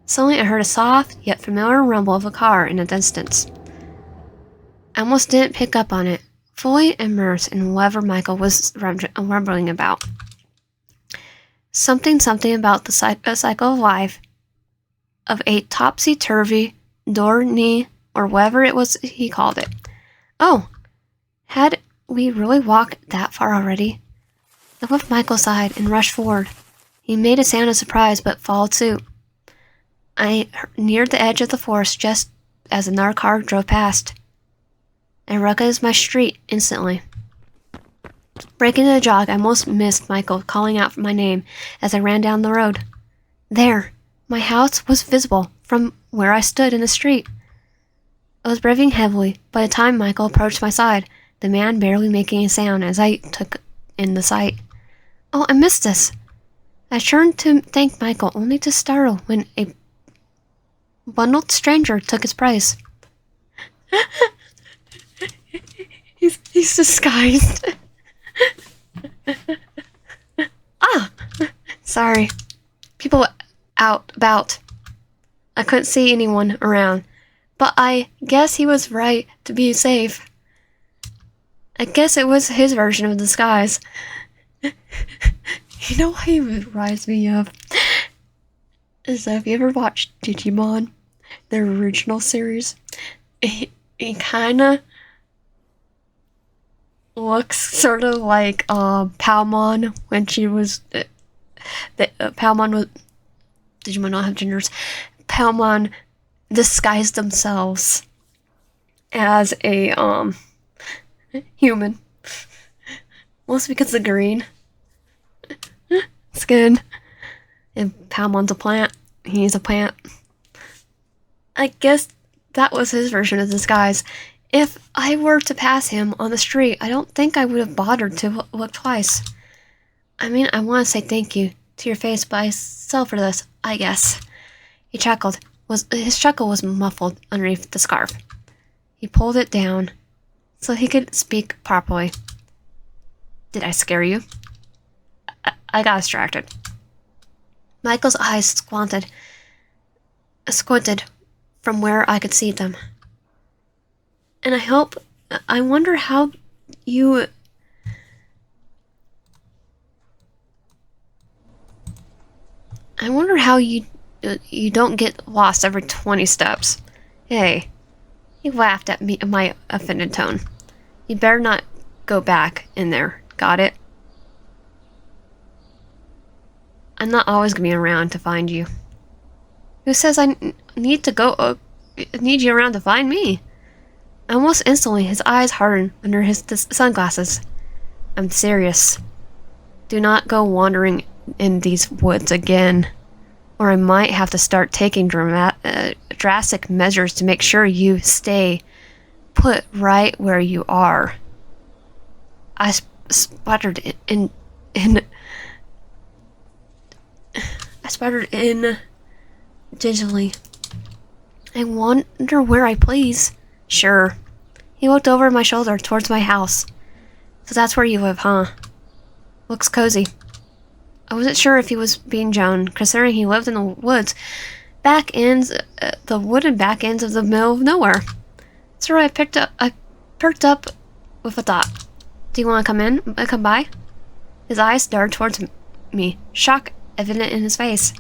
Suddenly I heard a soft yet familiar rumble of a car in the distance. I almost didn't pick up on it, fully immersed in whatever Mychael was rumbling about. Something about the cycle of life, of a topsy-turvy, door-knee, or whatever it was he called it. Oh, had we really walked that far already? I left Mychael aside and rushed forward. He made a sound of surprise but followed suit. I neared the edge of the forest just as another car drove past. I recognized my street instantly. Breaking the jog, I almost missed Mychael calling out my name as I ran down the road. There! My house was visible from where I stood in the street. I was breathing heavily by the time Mychael approached my side, the man barely making a sound as I took in the sight. Oh, I missed this! I turned to thank Mychael, only to startle when a bundled stranger took his prize. he's disguised. Ah! Sorry. People out about. I couldn't see anyone around, but I guess he was right to be safe. I guess it was his version of disguise. You know what he reminds me of? Is have you ever watched Digimon? The original series? He kinda looks sort of like Palmon when she was Palmon was Digimon not have genders. Palmon disguised themselves as a human. Mostly because of the green skin. And Palmon's a plant. He's a plant. I guess that was his version of disguise. If I were to pass him on the street, I don't think I would have bothered to look twice. I mean, I want to say thank you to your face, but I sell for this, I guess. He chuckled. His chuckle was muffled underneath the scarf. He pulled it down so he could speak properly. Did I scare you? I got distracted. Mychael's eyes squinted from where I could see them. And I wonder how you... you don't get lost every 20 steps. Hey, he laughed at me, my offended tone. You better not go back in there, got it? I'm not always gonna be around to find you. Who says I need you around to find me? Almost instantly, his eyes hardened under his sunglasses. I'm serious. Do not go wandering in these woods again, or I might have to start taking drastic measures to make sure you stay put right where you are. I sputtered in digitally. I wonder where I please. Sure. He looked over my shoulder towards my house. So that's where you live, huh? Looks cozy. I wasn't sure if he was being Joan, considering he lived in the woods, the wooden back ends of the middle of nowhere. So I perked up with a thought. Do you want to come by? His eyes stared towards me, shock evident in his face.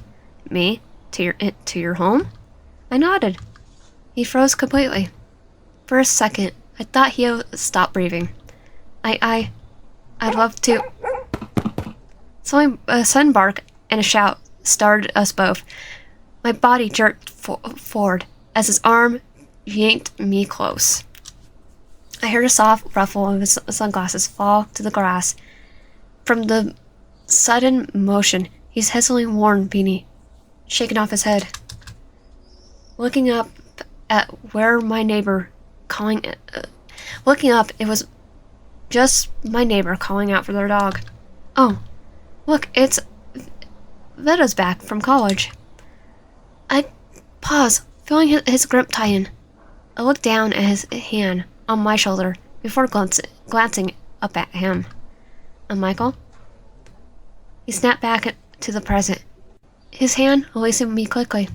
Me? To your home? I nodded. He froze completely. For a second, I thought he stopped breathing. I'd love to. Suddenly, a sudden bark and a shout startled us both. My body jerked forward as his arm yanked me close. I heard a soft ruffle of his sunglasses fall to the grass. From the sudden motion, his hastily worn beanie shaken off his head. Looking up, it was just my neighbor calling out for their dog. Oh, look, it's Veda's back from college. I paused, feeling his grip tighten. I looked down at his hand on my shoulder before glancing up at him. And Mychael? He snapped back to the present, his hand releasing me quickly.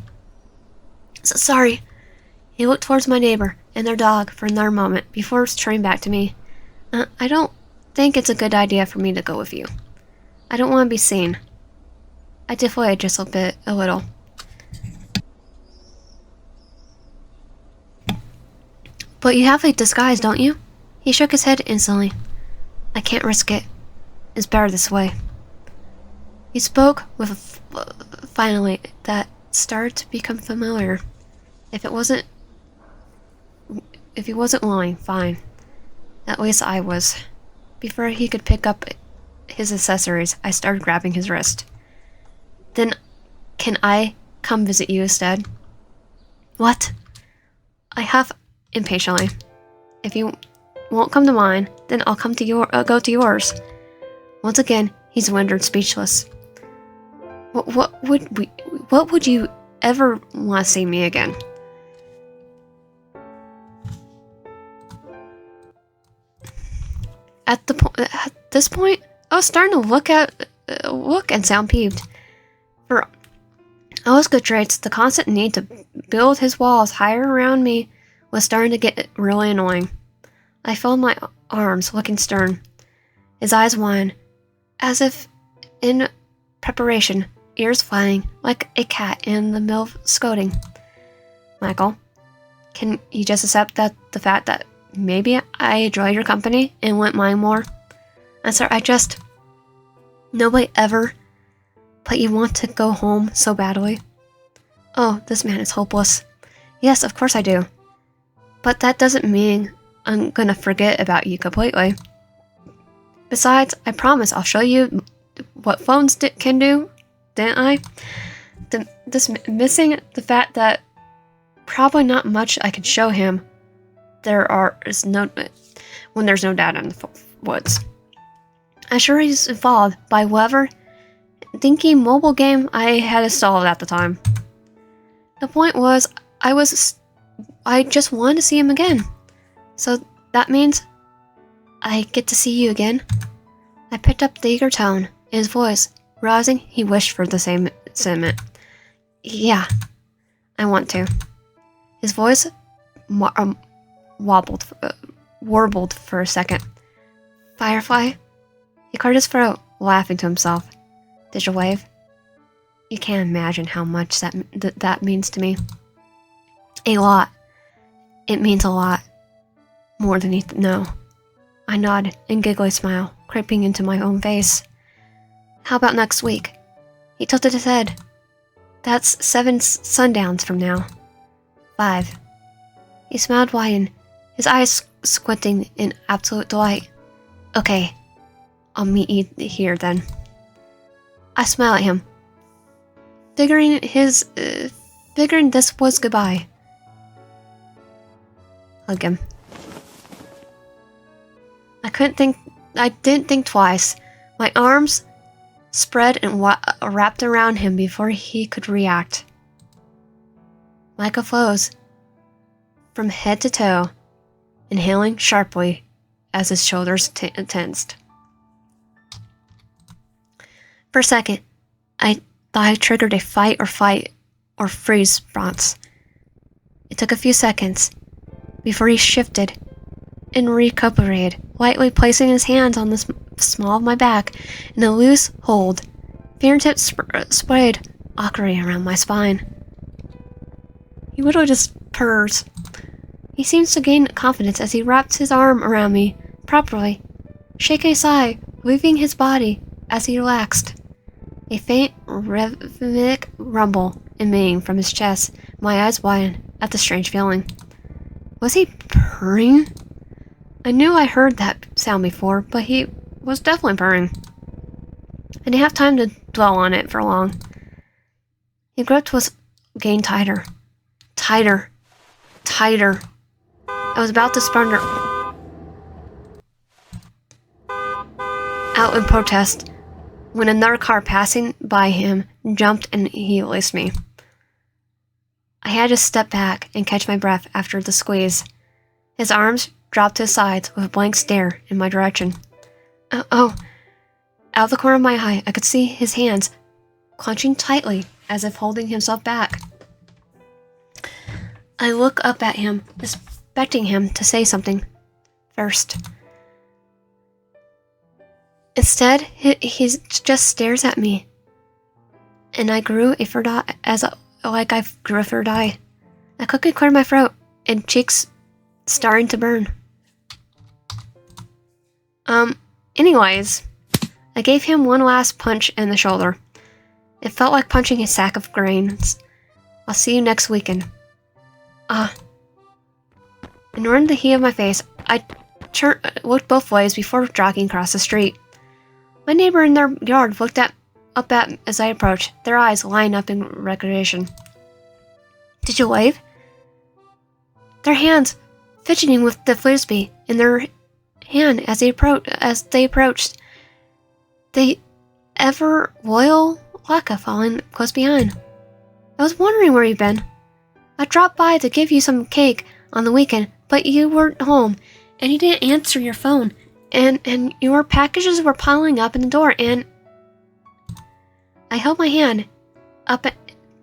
Sorry. He looked towards my neighbor and their dog for another moment before turning back to me. I don't think it's a good idea for me to go with you. I don't want to be seen. I deflated just a little. But you have a disguise, don't you? He shook his head instantly. I can't risk it. It's better this way. He spoke with a finally that started to become familiar. If he wasn't lying, fine. At least I was. Before he could pick up his accessories, I started grabbing his wrist. Then, can I come visit you instead? What? I huff impatiently. If you won't come to mine, then I'll come to go to yours. Once again, he's rendered speechless. What would you ever want to see me again? At this point, I was starting to look and sound peeved. For all his good traits, the constant need to build his walls higher around me was starting to get really annoying. I folded my arms, looking stern. His eyes wide, as if in preparation, ears flying like a cat in the middle of scolding. Mychael, can you just accept the fact that maybe I enjoy your company and wouldn't mind more? And sir, nobody ever, but you want to go home so badly. Oh, this man is hopeless. Yes, of course I do. But that doesn't mean I'm gonna forget about you completely. Besides, I promise I'll show you what phones can do, didn't I? Missing the fact that probably not much I can show him. When there's no data in the woods. I'm sure he's involved by whatever dinky mobile game I had installed at the time. The point was, I just wanted to see him again. So that means I get to see you again. I picked up the eager tone in his voice, realizing he wished for the same sentiment. Yeah, I want to. His voice warbled for a second. Firefly? He cleared his throat, laughing to himself. Digital wave? You can't imagine how much that means to me. A lot. It means a lot. More than you know. I nod and giggly smile, creeping into my own face. How about next week? He tilted his head. That's 7 sundowns from now. 5. He smiled wide, his eyes squinting in absolute delight. Okay, I'll meet you here then. I smile at him, figuring this was goodbye. Hug him. I didn't think twice. My arms spread and wrapped around him before he could react. Mychael flows from head to toe, inhaling sharply as his shoulders tensed. For a second, I thought I triggered a fight or freeze response. It took a few seconds before he shifted and recuperated, lightly placing his hands on the small of my back in a loose hold. Fingertips sprayed awkwardly around my spine. He literally just purrs. He seems to gain confidence as he wraps his arm around me properly, shaking a sigh, weaving his body as he relaxed. A faint, rhythmic rumble emanating from his chest. My eyes widened at the strange feeling. Was he purring? I knew I heard that sound before, but he was definitely purring. I didn't have time to dwell on it for long. His grip was getting tighter. Tighter. Tighter. I was about to splunder out in protest when another car passing by him jumped and he released me. I had to step back and catch my breath after the squeeze. His arms dropped to his sides with a blank stare in my direction. Oh. Out of the corner of my eye, I could see his hands clenching tightly as if holding himself back. I look up at him, expecting him to say something first. Instead, he just stares at me, and I grew a third eye like I grew a third eye. I quickly cleared my throat and cheeks starting to burn. Anyways, I gave him one last punch in the shoulder. It felt like punching a sack of grains. I'll see you next weekend. Ignoring the heat of my face, I looked both ways before jogging across the street. My neighbor in their yard looked up at me as I approached, their eyes lined up in recognition. Did you wave? Their hands fidgeting with the frisbee in their hand as they approached. The ever loyal Laka following close behind. I was wondering where you've been. I dropped by to give you some cake on the weekend, but you weren't home, and you didn't answer your phone, and your packages were piling up in the door, and I held my hand up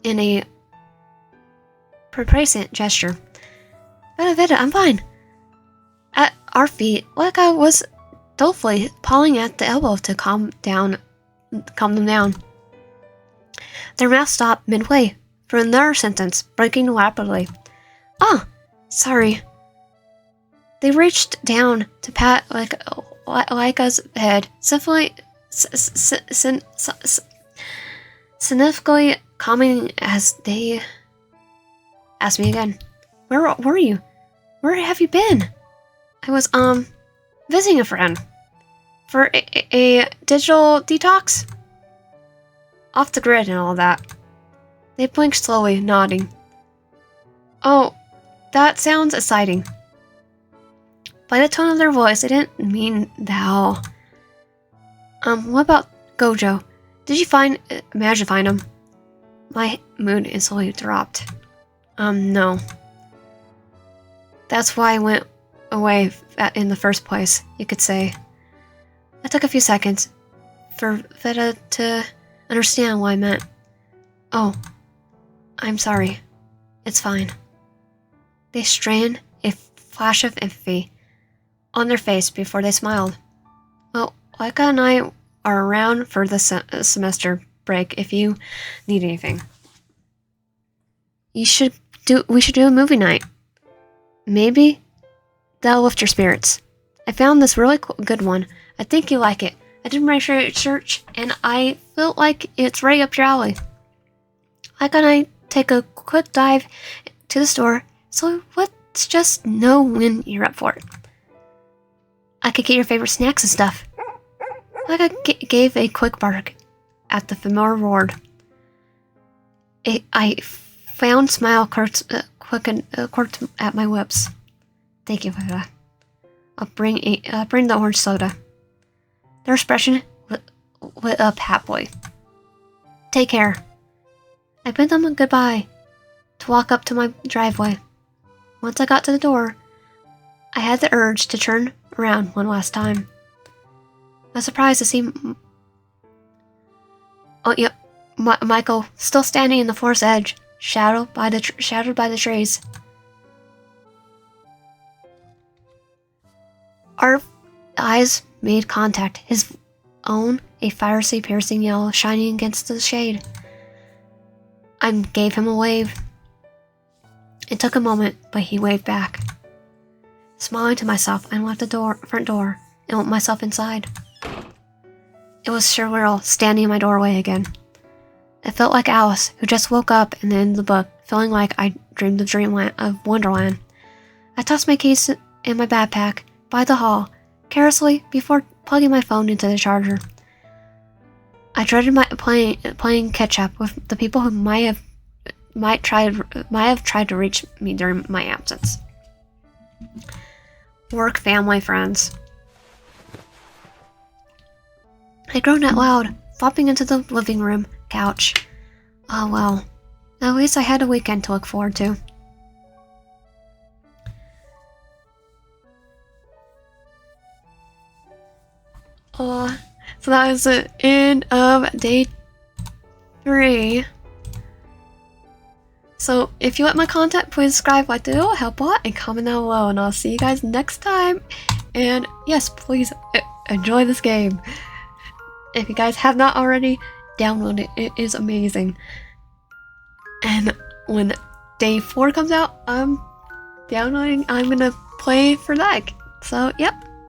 in a perplacent gesture. Veda, I'm fine. At our feet, Laka was dolefully pawing at the elbow to calm them down. Their mouth stopped midway for another sentence, breaking rapidly. Oh, sorry. They reached down to pat Laka's head, significantly calming as they asked me again. Where were you? Where have you been? I was, visiting a friend. For a digital detox? Off the grid and all that. They blinked slowly, nodding. Oh, that sounds exciting. By the tone of their voice, they didn't mean thou. What about Gojo? Did you manage to find him? My mood instantly dropped. No. That's why I went away in the first place, you could say. I took a few seconds for Veda to understand what I meant. Oh, I'm sorry. It's fine. They strained a flash of empathy on their face before they smiled. Well, Laka and I are around for the semester break if you need anything. We should do a movie night. Maybe that'll lift your spirits. I found this really good one. I think you'll like it. I did my research, and I feel like it's right up your alley. Laka and I take a quick dive to the store, so let's just know when you're up for it. I could get your favorite snacks and stuff. Laka gave a quick bark at the familiar word. I found smile quirked at my lips. Thank you, Veda. I'll bring the orange soda. Their expression lit up happily. Take care. I bid them a goodbye to walk up to my driveway. Once I got to the door, I had the urge to turn around one last time. I was surprised to see Mychael still standing in the forest edge, shadowed by the trees. Our eyes made contact, his own a fiercely piercing yellow shining against the shade. I gave him a wave. It took a moment, but he waved back. Smiling to myself, I unlocked the front door and let myself inside. It was surreal standing in my doorway again. It felt like Alice, who just woke up in the end of the book, feeling like I dreamed of Wonderland. I tossed my keys in my backpack by the hall, carelessly before plugging my phone into the charger. I dreaded playing catch-up with the people who might have tried to reach me during my absence. Work, family, friends. I groaned out loud, flopping into the living room couch. Oh well, at least I had a weekend to look forward to. So that was the end of day 3. So if you like my content, please subscribe, like the video, help a lot, and comment down below, and I'll see you guys next time. And yes, please enjoy this game. If you guys have not already, download it. It is amazing. And when day 4 comes out, I'm gonna play for that. So yep.